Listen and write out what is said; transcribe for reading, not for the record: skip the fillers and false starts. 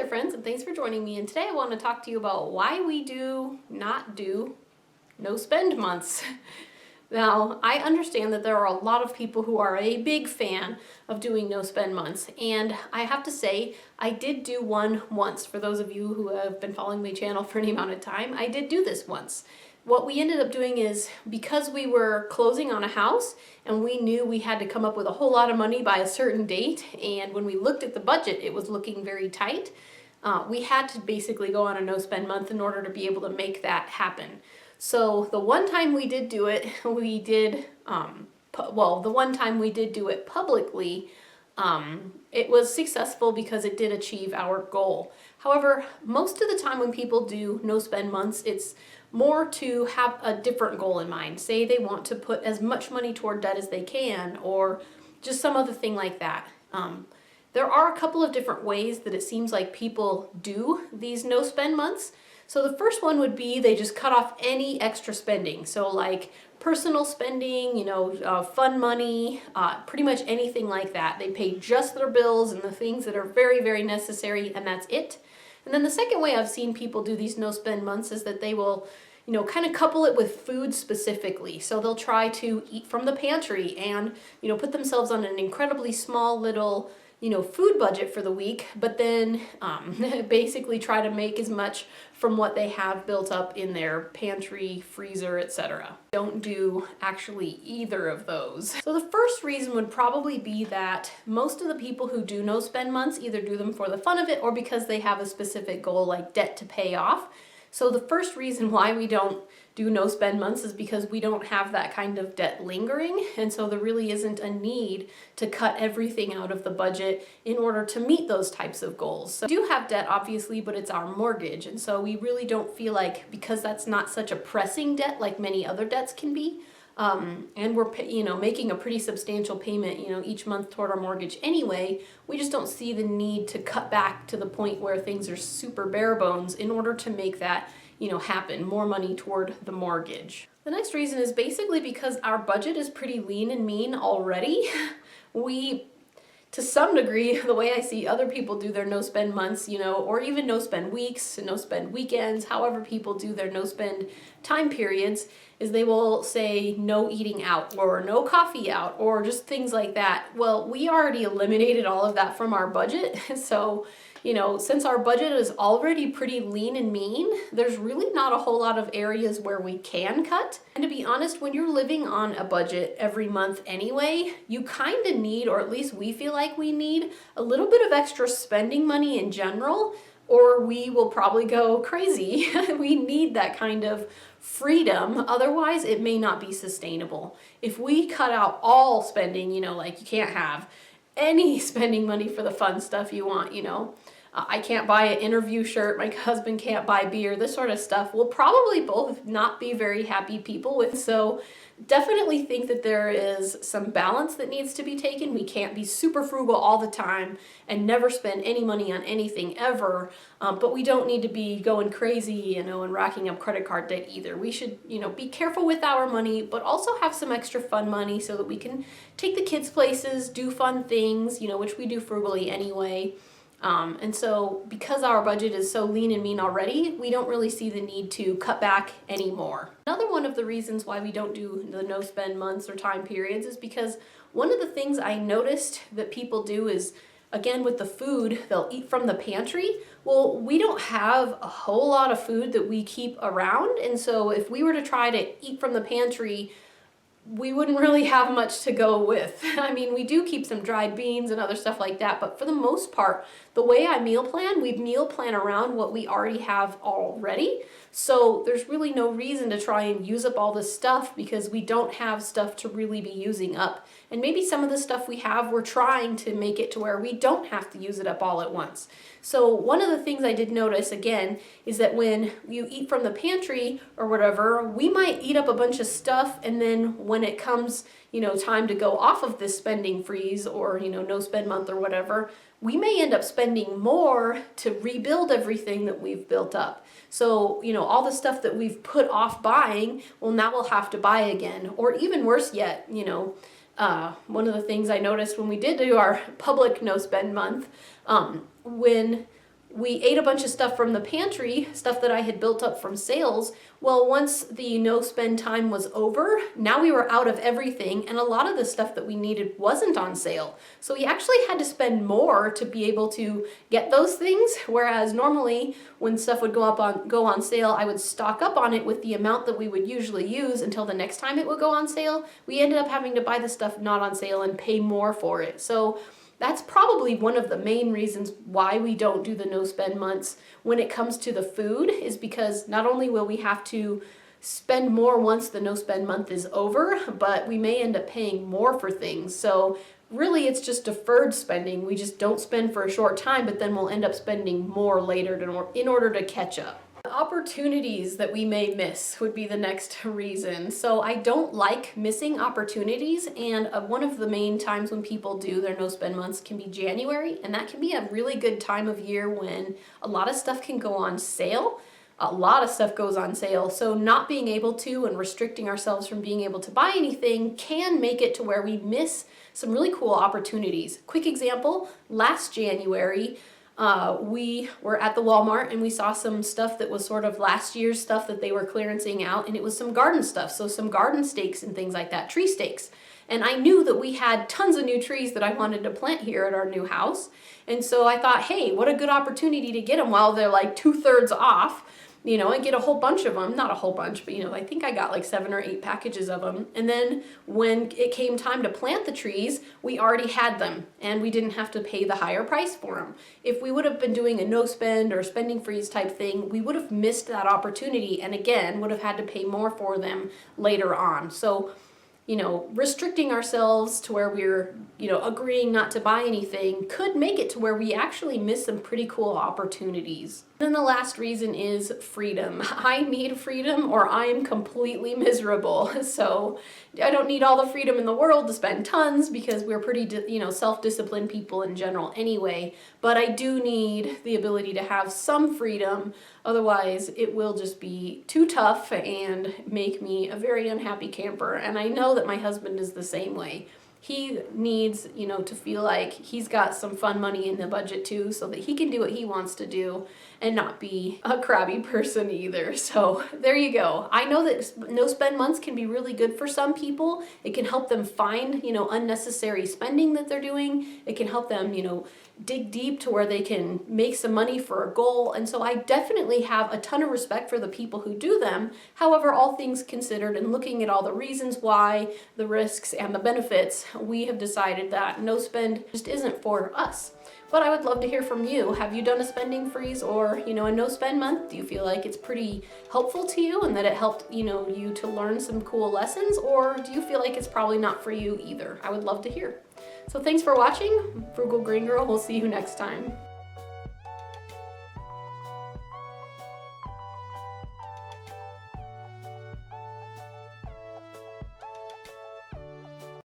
friends, and thanks for joining me. And today I want to talk to you about why we not do no spend months. Now, I understand that there are a lot of people who are a big fan of doing no spend months, and I have to say I did do one once. For those of you who have been following my channel for any amount of time, I did do this once. What we ended up doing is, because we were closing on a house and we knew we had to come up with a whole lot of money by a certain date, and when we looked at the budget it was looking very tight, we had to basically go on a no spend month in order to be able to make that happen. So the one time we did do it, the one time we did do it publicly, it was successful because it did achieve our goal. However, most of the time when people do no spend months, it's more to have a different goal in mind. Say they want to put as much money toward debt as they can, or just some other thing like that. There are a couple of different ways that it seems like people do these no spend months. So the first one would be they just cut off any extra spending. So like personal spending, fun money, pretty much anything like that. They pay just their bills and the things that are very, very necessary, and that's it. And then the second way I've seen people do these no spend months is that they will, kind of couple it with food specifically. So they'll try to eat from the pantry and, put themselves on an incredibly small little, food budget for the week, but then basically try to make as much from what they have built up in their pantry, freezer, etc. Don't do actually either of those. So the first reason would probably be that most of the people who do no spend months either do them for the fun of it or because they have a specific goal like debt to pay off. So the first reason why we don't do no spend months is because we don't have that kind of debt lingering, and so there really isn't a need to cut everything out of the budget in order to meet those types of goals. So we do have debt obviously, but it's our mortgage, and so we really don't feel like, because that's not such a pressing debt like many other debts can be, and we're making a pretty substantial payment each month toward our mortgage anyway, we just don't see the need to cut back to the point where things are super bare bones in order to make that happen, more money toward the mortgage. The next reason is basically because our budget is pretty lean and mean already. We, to some degree, the way I see other people do their no spend months, or even no spend weeks, no spend weekends, however people do their no spend time periods, is they will say no eating out or no coffee out or just things like that. Well, we already eliminated all of that from our budget. So, since our budget is already pretty lean and mean, there's really not a whole lot of areas where we can cut. And to be honest, when you're living on a budget every month anyway, you kind of need, or at least we feel like we need, a little bit of extra spending money in general, or we will probably go crazy. We need that kind of freedom, otherwise it may not be sustainable. If we cut out all spending, like you can't have any spending money for the fun stuff you want, I can't buy an interview shirt, my husband can't buy beer, this sort of stuff, we'll probably both not be very happy people with. So definitely think that there is some balance that needs to be taken. We can't be super frugal all the time and never spend any money on anything ever, but we don't need to be going crazy, and racking up credit card debt either. We should, be careful with our money, but also have some extra fun money so that we can take the kids places, do fun things, which we do frugally anyway. And so because our budget is so lean and mean already, we don't really see the need to cut back anymore. Another one of the reasons why we don't do the no spend months or time periods is because one of the things I noticed that people do is, again with the food, they'll eat from the pantry. Well, we don't have a whole lot of food that we keep around, and so if we were to try to eat from the pantry, we wouldn't really have much to go with. I mean, we do keep some dried beans and other stuff like that, but for the most part, the way I meal plan, we meal plan around what we already have already. So there's really no reason to try and use up all this stuff because we don't have stuff to really be using up. And maybe some of the stuff we have, we're trying to make it to where we don't have to use it up all at once. So one of the things I did notice, again, is that when you eat from the pantry or whatever, we might eat up a bunch of stuff, and then when it comes, time to go off of this spending freeze or, no spend month or whatever, we may end up spending more to rebuild everything that we've built up. So, all the stuff that we've put off buying, well, now we'll have to buy again. Or even worse yet, one of the things I noticed when we did do our public no spend month, when we ate a bunch of stuff from the pantry, stuff that I had built up from sales. Well, once the no spend time was over, now we were out of everything, and a lot of the stuff that we needed wasn't on sale. So we actually had to spend more to be able to get those things, whereas normally when stuff would go on sale, I would stock up on it with the amount that we would usually use until the next time it would go on sale. We ended up having to buy the stuff not on sale and pay more for it. So that's probably one of the main reasons why we don't do the no spend months when it comes to the food, is because not only will we have to spend more once the no spend month is over, but we may end up paying more for things. So really it's just deferred spending. We just don't spend for a short time, but then we'll end up spending more later in order to catch up. Opportunities that we may miss would be the next reason. So I don't like missing opportunities, and one of the main times when people do their no spend months can be January, and that can be a really good time of year when a lot of stuff can go on sale. A lot of stuff goes on sale, so not being able to and restricting ourselves from being able to buy anything can make it to where we miss some really cool opportunities. Quick example, last January, we were at the Walmart and we saw some stuff that was sort of last year's stuff that they were clearancing out, and it was some garden stuff, so some garden stakes and things like that, tree stakes. And I knew that we had tons of new trees that I wanted to plant here at our new house, and so I thought, hey, what a good opportunity to get them while they're like 2/3 off. And get a whole bunch of them, not a whole bunch, but I think I got like 7 or 8 packages of them. And then when it came time to plant the trees, we already had them and we didn't have to pay the higher price for them. If we would have been doing a no spend or spending freeze type thing, we would have missed that opportunity, and again, would have had to pay more for them later on. So restricting ourselves to where we're, agreeing not to buy anything could make it to where we actually miss some pretty cool opportunities. Then the last reason is freedom. I need freedom or I am completely miserable. So I don't need all the freedom in the world to spend tons, because we're pretty, self-disciplined people in general anyway. But I do need the ability to have some freedom. Otherwise, it will just be too tough and make me a very unhappy camper. And I know that my husband is the same way. He needs, to feel like he's got some fun money in the budget too, so that he can do what he wants to do and not be a crabby person either. So there you go. I know that no spend months can be really good for some people. It can help them find, unnecessary spending that they're doing. It can help them, dig deep to where they can make some money for a goal. And so I definitely have a ton of respect for the people who do them. However, all things considered and looking at all the reasons why, the risks and the benefits, we have decided that no spend just isn't for us. But I would love to hear from you. Have you done a spending freeze or, a no spend month? Do you feel like it's pretty helpful to you and that it helped, you to learn some cool lessons? Or do you feel like it's probably not for you either? I would love to hear. So thanks for watching. Frugal Green Girl. We'll see you next time.